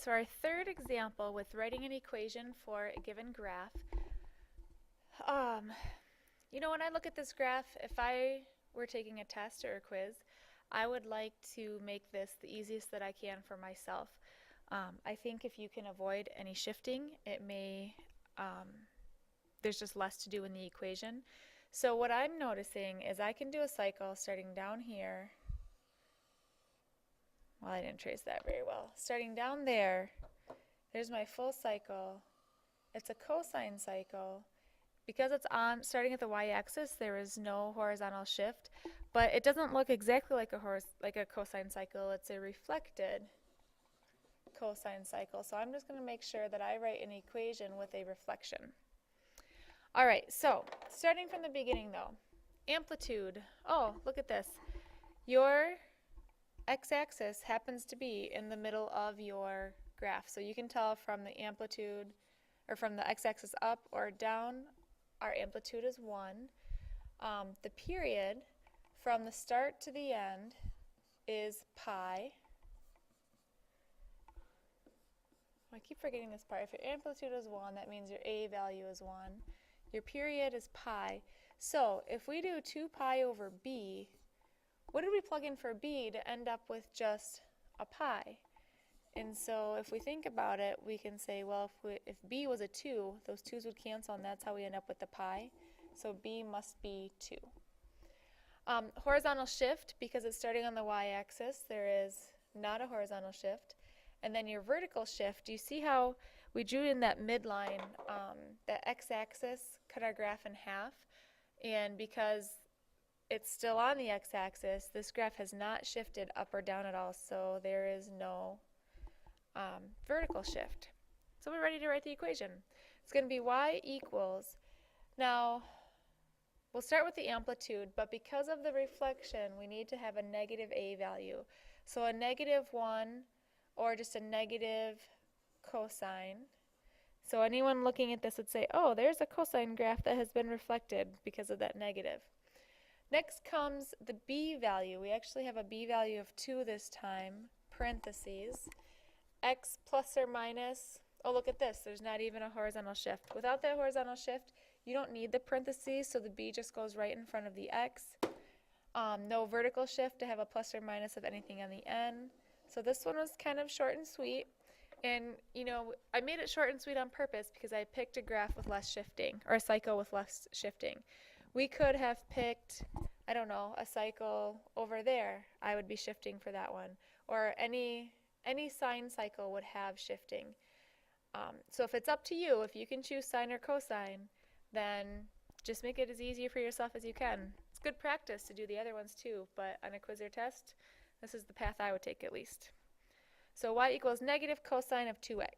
so our third example with writing an equation for a given graph. When I look at this graph, if I were taking a test or a quiz, I would like to make this the easiest that I can for myself. I think if you can avoid any shifting, there's just less to do in the equation. So what I'm noticing is I can do a cycle starting down here. Well, I didn't trace that very well. Starting down there, there's my full cycle. It's a cosine cycle. Because it's starting at the y-axis, there is no horizontal shift, but it doesn't look exactly like a cosine cycle. It's a reflected cosine cycle. So I'm just going to make sure that I write an equation with a reflection. All right, so starting from the beginning though, amplitude. Oh, look at this. Your x-axis happens to be in the middle of your graph. So you can tell from the amplitude, or from the x-axis up or down, our amplitude is 1. The period from the start to the end is pi. I keep forgetting this part. If your amplitude is 1, that means your a value is 1. Your period is pi. So if we do 2 pi over b, what did we plug in for b to end up with just a pi? And so if we think about it, we can say, well, if b was a 2, those 2's would cancel, and that's how we end up with the pi. So b must be 2. Horizontal shift, because it's starting on the y-axis, there is not a horizontal shift. And then your vertical shift, you see how we drew in that midline, that x-axis, cut our graph in half. And because it's still on the x-axis, this graph has not shifted up or down at all, so there is no vertical shift. So we're ready to write the equation. It's going to be y equals, now we'll start with the amplitude, but because of the reflection we need to have a negative a value. So a -1 or just a negative cosine. So anyone looking at this would say, oh, there's a cosine graph that has been reflected because of that negative. Next comes the b value. We actually have a b value of 2 this time, parentheses. X plus or minus, oh look at this, there's not even a horizontal shift. Without that horizontal shift, you don't need the parentheses, so the b just goes right in front of the x. No vertical shift to have a plus or minus of anything on the n. So this one was kind of short and sweet. And I made it short and sweet on purpose because I picked a graph with less shifting, or a cycle with less shifting. We could have picked, I don't know, a cycle over there. I would be shifting for that one. Or any sine cycle would have shifting. So if it's up to you, if you can choose sine or cosine, then just make it as easy for yourself as you can. It's good practice to do the other ones too, but on a quiz or test, this is the path I would take at least. So y equals negative cosine of 2x.